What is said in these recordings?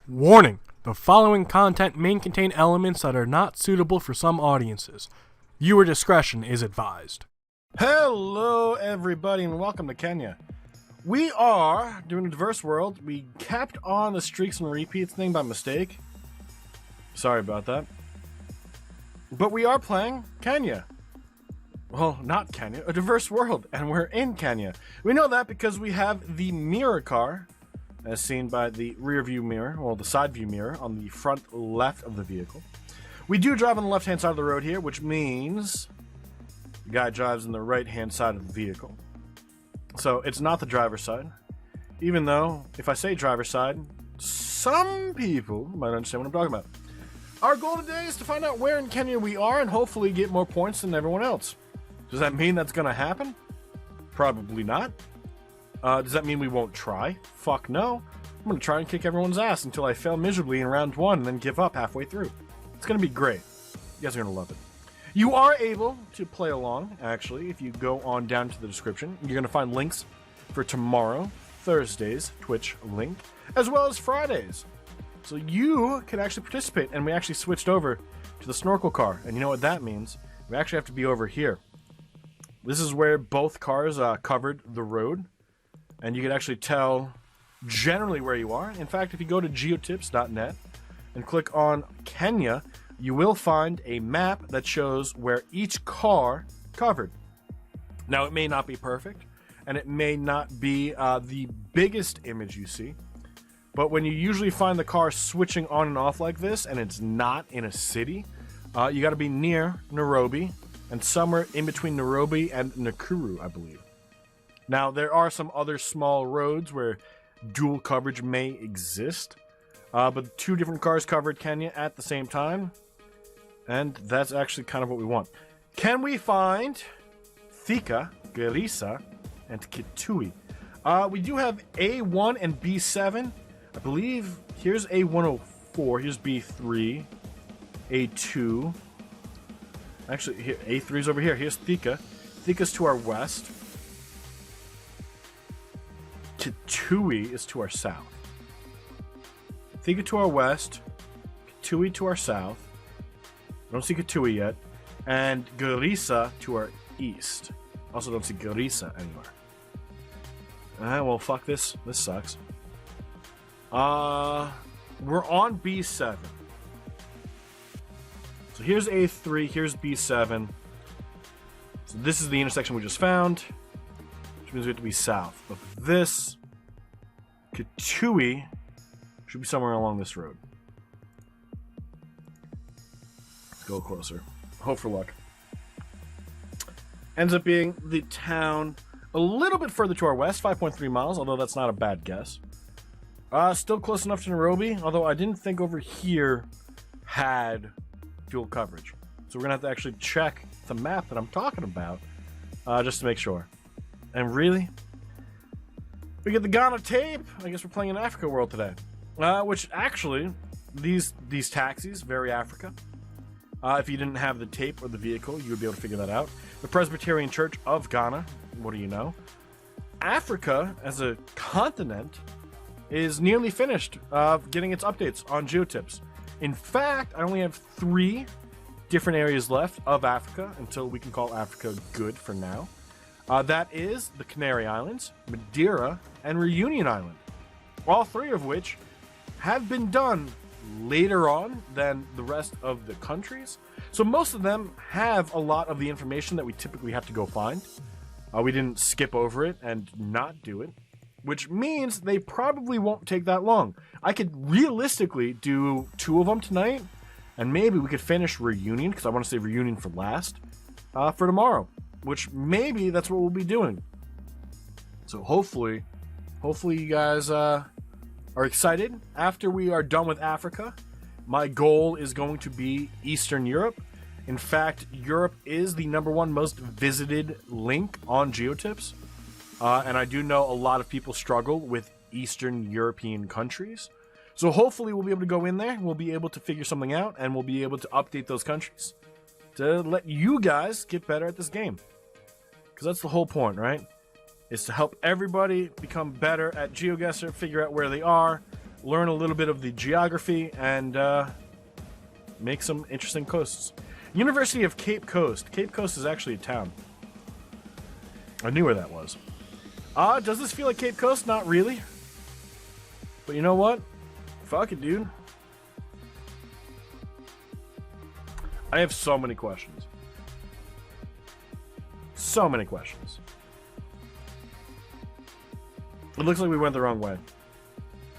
Warning! The following content may contain elements that are not suitable for some audiences. Viewer discretion is advised. Hello, everybody, and welcome to Kenya. We are doing a diverse world. We kept on the streaks and repeats thing by mistake. Sorry about that. But we are playing Kenya. Well, not Kenya, a diverse world, and we're in Kenya. We know that because we have the mirror car, as seen by the rear view mirror, well, the side view mirror on the front left of the vehicle. We do drive on the left-hand side of the road here, which means the guy drives on the right-hand side of the vehicle. So it's not the driver's side. Even though, if I say driver's side, some people might understand what I'm talking about. Our goal today is to find out where in Kenya we are and hopefully get more points than everyone else. Does that mean that's going to happen? Probably not. Does that mean we won't try? Fuck no. I'm going to try and kick everyone's ass until I fail miserably in round one and then give up halfway through. It's going to be great. You guys are going to love it. You are able to play along, actually, if you go on down to the description. You're going to find links for tomorrow, Thursday's Twitch link, as well as Fridays. So you can actually participate, and we actually switched over to the snorkel car. And you know what that means? We actually have to be over here. This is where both cars covered the road. And you can actually tell generally where you are. In fact, if you go to geotips.net and click on Kenya, you will find a map that shows where each car covered. Now, it may not be perfect, and it may not be the biggest image you see, but when you usually find the car switching on and off like this, and it's not in a city, you got to be near Nairobi, and somewhere in between Nairobi and Nakuru, I believe. Now, there are some other small roads where dual coverage may exist, but two different cars covered Kenya at the same time, and that's actually kind of what we want. Can we find Thika, Garissa, and Kitui? We do have A1 and B7. I believe here's A104, here's B3, A2. Actually, here, A3's over here. Here's Thika. Thika's to our west. Kitui is to our south. Thika to our west. Kitui to our south. I don't see Kitui yet. And Garissa to our east. Also don't see Garissa anywhere. Well, fuck this. This sucks. We're on B7. So here's A3, here's B7. So this is the intersection we just found, which means we have to be south. But this, Kitui, should be somewhere along this road. Let's go closer. Hope for luck. Ends up being the town a little bit further to our west, 5.3 miles, although that's not a bad guess. Still close enough to Nairobi, although I didn't think over here had dual coverage. So we're going to have to actually check the map that I'm talking about, just to make sure. And really, we get the Ghana tape. I guess we're playing in Africa World today. Which actually, these taxis, very Africa. If you didn't have the tape or the vehicle, you would be able to figure that out. The Presbyterian Church of Ghana, what do you know? Africa, as a continent, is nearly finished getting its updates on Geotips. In fact, I only have 3 different areas left of Africa until we can call Africa good for now. That is the Canary Islands, Madeira, and Reunion Island. All 3 of which have been done later on than the rest of the countries. So most of them have a lot of the information that we typically have to go find. We didn't skip over it and not do it, which means they probably won't take that long. I could realistically do 2 of them tonight, and maybe we could finish Reunion, because I want to save Reunion for last, for tomorrow, which maybe that's what we'll be doing. So hopefully you guys are excited. After we are done with Africa, my goal is going to be Eastern Europe. In fact, Europe is the #1 most visited link on Geotips. And I do know a lot of people struggle with Eastern European countries. So hopefully we'll be able to go in there, we'll be able to figure something out, and we'll be able to update those countries to let you guys get better at this game. Because that's the whole point, right? Is to help everybody become better at Geoguessr, figure out where they are, learn a little bit of the geography, and make some interesting coasts. University of Cape Coast. Cape Coast is actually a town. I knew where that was. Does this feel like Cape Coast? Not really. But you know what? Fuck it, dude. I have so many questions. So many questions. It looks like we went the wrong way.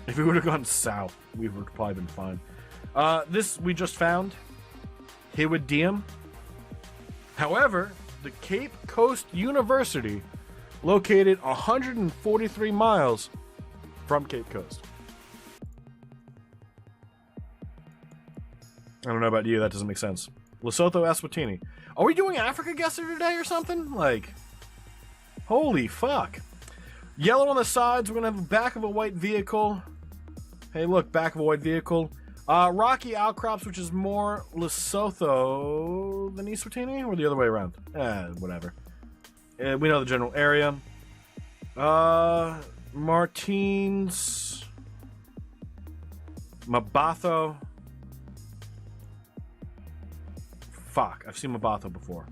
If we would have gone south, we would have probably been fine. This we just found. Hiwadium. However, the Cape Coast University, located 143 miles from Cape Coast. I don't know about you, that doesn't make sense. Lesotho, Eswatini. Are we doing Africa Guesser today or something? Like, holy fuck. Yellow on the sides, we're gonna have the back of a white vehicle. Hey, look, back of a white vehicle. Rocky outcrops, which is more Lesotho than Eswatini, or the other way around? Whatever. We know the general area. Martins. Mabatho. Fuck, I've seen Mabatho before.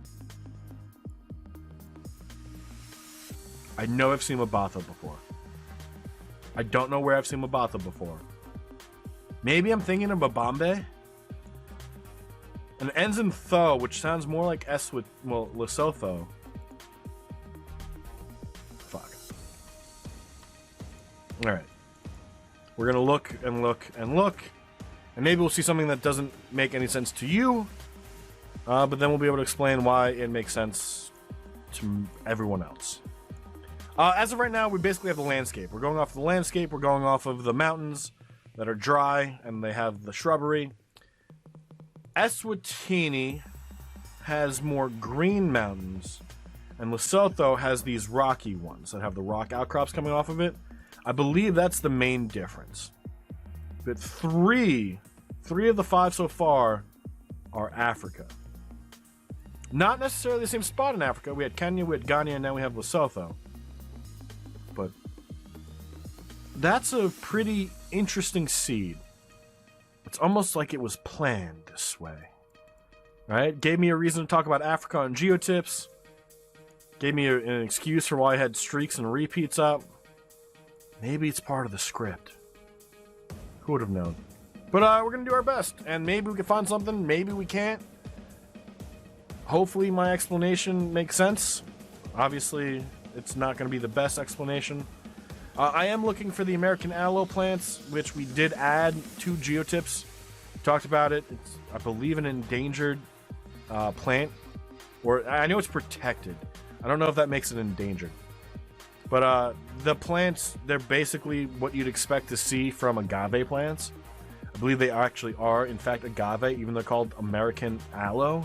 I know I've seen Mabatho before. I don't know where I've seen Mabatho before. Maybe I'm thinking of Babambe? And it ends in Tho, which sounds more like Lesotho. Fuck. Alright. We're gonna look and look and look. And maybe we'll see something that doesn't make any sense to you. But then we'll be able to explain why it makes sense to everyone else. As of right now, we basically have the landscape. We're going off the landscape. We're going off of the mountains that are dry, and they have the shrubbery. Eswatini has more green mountains, and Lesotho has these rocky ones that have the rock outcrops coming off of it. I believe that's the main difference. But three of the 5 so far are Africa. Not necessarily the same spot in Africa. We had Kenya, we had Ghana, and now we have Lesotho. But that's a pretty interesting seed. It's almost like it was planned this way. Right? Gave me a reason to talk about Africa on Geotips. Gave me an excuse for why I had streaks and repeats up. Maybe it's part of the script. Who would have known? But we're going to do our best. And maybe we can find something. Maybe we can't. Hopefully my explanation makes sense. Obviously, it's not going to be the best explanation. I am looking for the American aloe plants, which we did add to Geotips. Talked about it. It's, I believe, an endangered plant. Or I know it's protected. I don't know if that makes it endangered. But the plants, they're basically what you'd expect to see from agave plants. I believe they actually are, in fact, agave, even though they're called American aloe.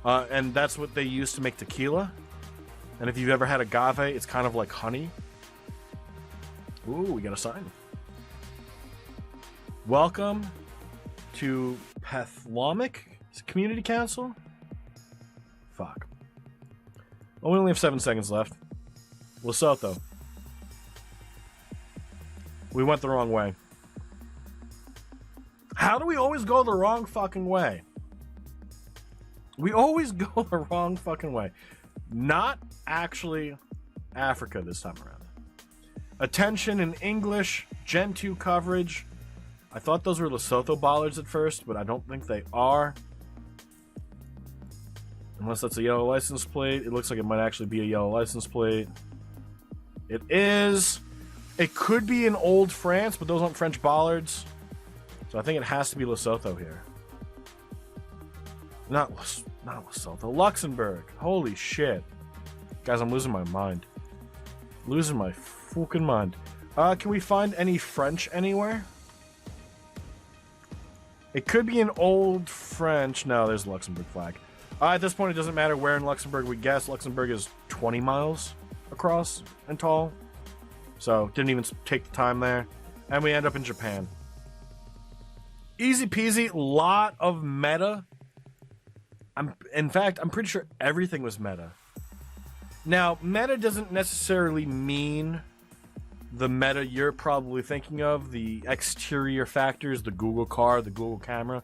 And that's what they use to make tequila. And if you've ever had agave, it's kind of like honey. Ooh, we got a sign. Welcome to Pathlomic Community Council. Fuck. Oh, we only have 7 seconds left. Lesotho. We went the wrong way. How do we always go the wrong fucking way? We always go the wrong fucking way. Not actually Africa this time around. Attention in English, Gen 2 coverage. I thought those were Lesotho bollards at first, but I don't think they are. Unless that's a yellow license plate. It looks like it might actually be a yellow license plate. It is. It could be in old France, but those aren't French bollards. So I think it has to be Lesotho here. Not Lesotho. Luxembourg. Holy shit. Guys, I'm losing my mind. Losing my fucking mind. Can we find any French anywhere? It could be an old French. No, there's the Luxembourg flag. At this point, it doesn't matter where in Luxembourg we guess. Luxembourg is 20 miles across and tall. So, didn't even take the time there. And we end up in Japan. Easy peasy. Lot of meta. In fact, I'm pretty sure everything was meta. Now, meta doesn't necessarily mean the meta you're probably thinking of, the exterior factors, the Google car, the Google camera.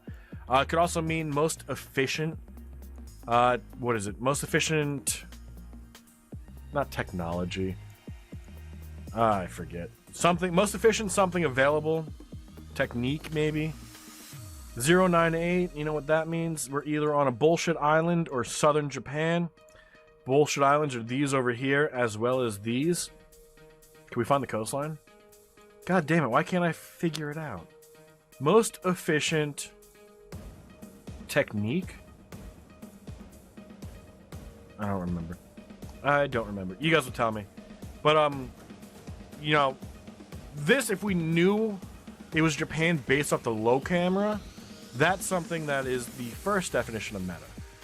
It could also mean most efficient. What is it? Most efficient. Not technology. I forget. Something. Most efficient something available. Technique, maybe. 098. You know what that means? We're either on a bullshit island or southern Japan. Bullshit islands are these over here, as well as these. Can we find the coastline? God damn it, why can't I figure it out? Most efficient technique? I don't remember. You guys will tell me. But, you know, this, if we knew it was Japan based off the low camera, that's something that is the first definition of meta,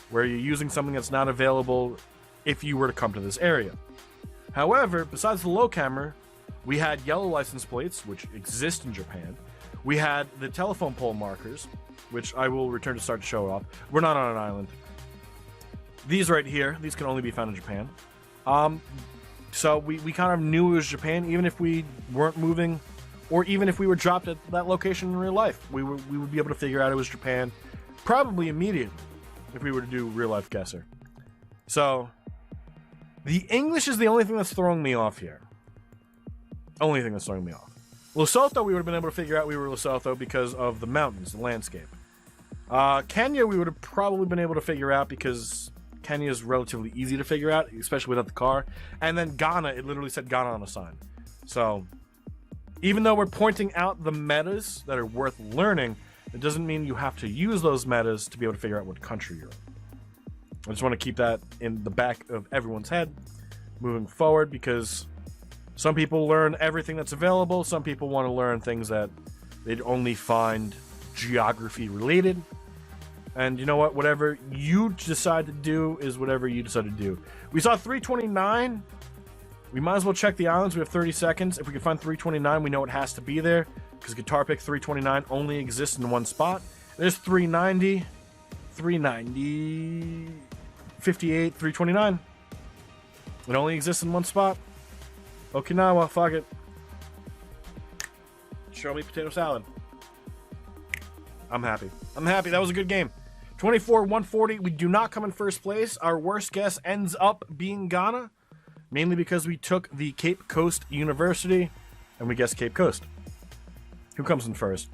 where you're using something that's not available if you were to come to this area. However, besides the low camera, we had yellow license plates, which exist in Japan. We had the telephone pole markers, which I will return to start to show off. We're not on an island. These right here, these can only be found in Japan. So we kind of knew it was Japan, even if we weren't moving, or even if we were dropped at that location in real life. We would be able to figure out it was Japan, probably immediately, if we were to do real life Guesser. So, the English is the only thing that's throwing me off here. Only thing that's throwing me off. Lesotho, we would have been able to figure out we were Lesotho because of the mountains, the landscape. Kenya, we would have probably been able to figure out because Kenya is relatively easy to figure out, especially without the car. And then Ghana, it literally said Ghana on a sign. So, even though we're pointing out the metas that are worth learning, it doesn't mean you have to use those metas to be able to figure out what country you're in. I just want to keep that in the back of everyone's head moving forward, because some people learn everything that's available. Some people want to learn things that they'd only find geography related. And you know what? Whatever you decide to do is whatever you decide to do. We saw 329. We might as well check the islands. We have 30 seconds. If we can find 329, we know it has to be there, because Guitar Pick 329 only exists in one spot. There's 390, 390, 58, 329. It only exists in one spot. Okinawa, fuck it. Show me potato salad. I'm happy. I'm happy. That was a good game. 24-140. We do not come in first place. Our worst guess ends up being Ghana, mainly because we took the Cape Coast University and we guessed Cape Coast. Who comes in first?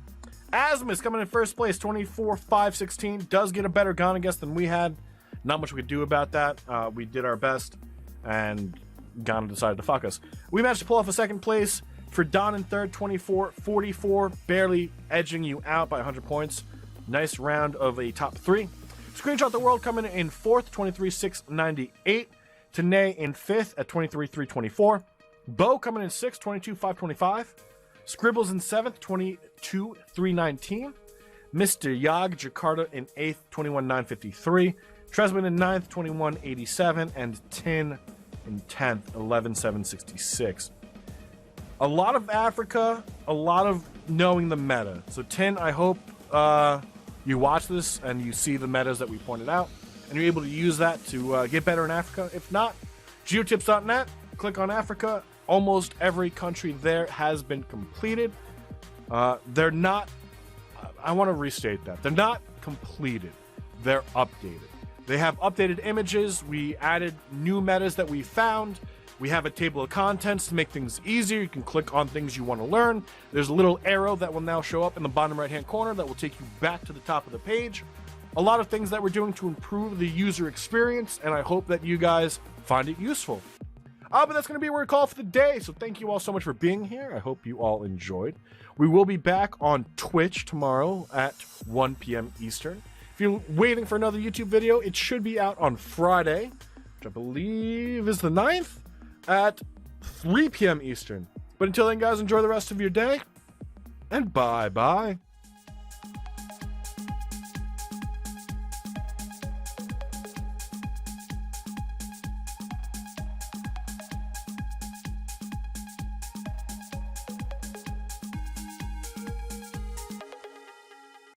Asthma is coming in first place. 24-516. Does get a better Ghana guess than we had. Not much we could do about that. We did our best, and Ghana decided to fuck us. We managed to pull off a second place for Don in third, 24-44, barely edging you out by 100 points. Nice round of a top three. Screenshot the World coming in fourth, 23-698. Tanae in fifth at 23-324. Bo coming in sixth, 22-525. Scribbles in seventh, 22-319. Mr. Yag Jakarta in eighth, 21-953. Tresman in ninth, 21-87. And Tin in 10th, 11-766. A lot of Africa, a lot of knowing the meta. So Tin, I hope you watch this and you see the metas that we pointed out, and you're able to use that to get better in Africa. If not, geotips.net, click on Africa. Almost every country there has been completed. They're not, I want to restate that. They're not completed. They're updated. They have updated images. We added new metas that we found. We have a table of contents to make things easier. You can click on things you want to learn. There's a little arrow that will now show up in the bottom right-hand corner that will take you back to the top of the page. A lot of things that we're doing to improve the user experience, and I hope that you guys find it useful. But that's going to be where we call for the day. So thank you all so much for being here. I hope you all enjoyed. We will be back on Twitch tomorrow at 1 p.m. Eastern. If you're waiting for another YouTube video, it should be out on Friday, which I believe is the 9th, at 3 p.m. Eastern. But until then, guys, enjoy the rest of your day, and bye-bye.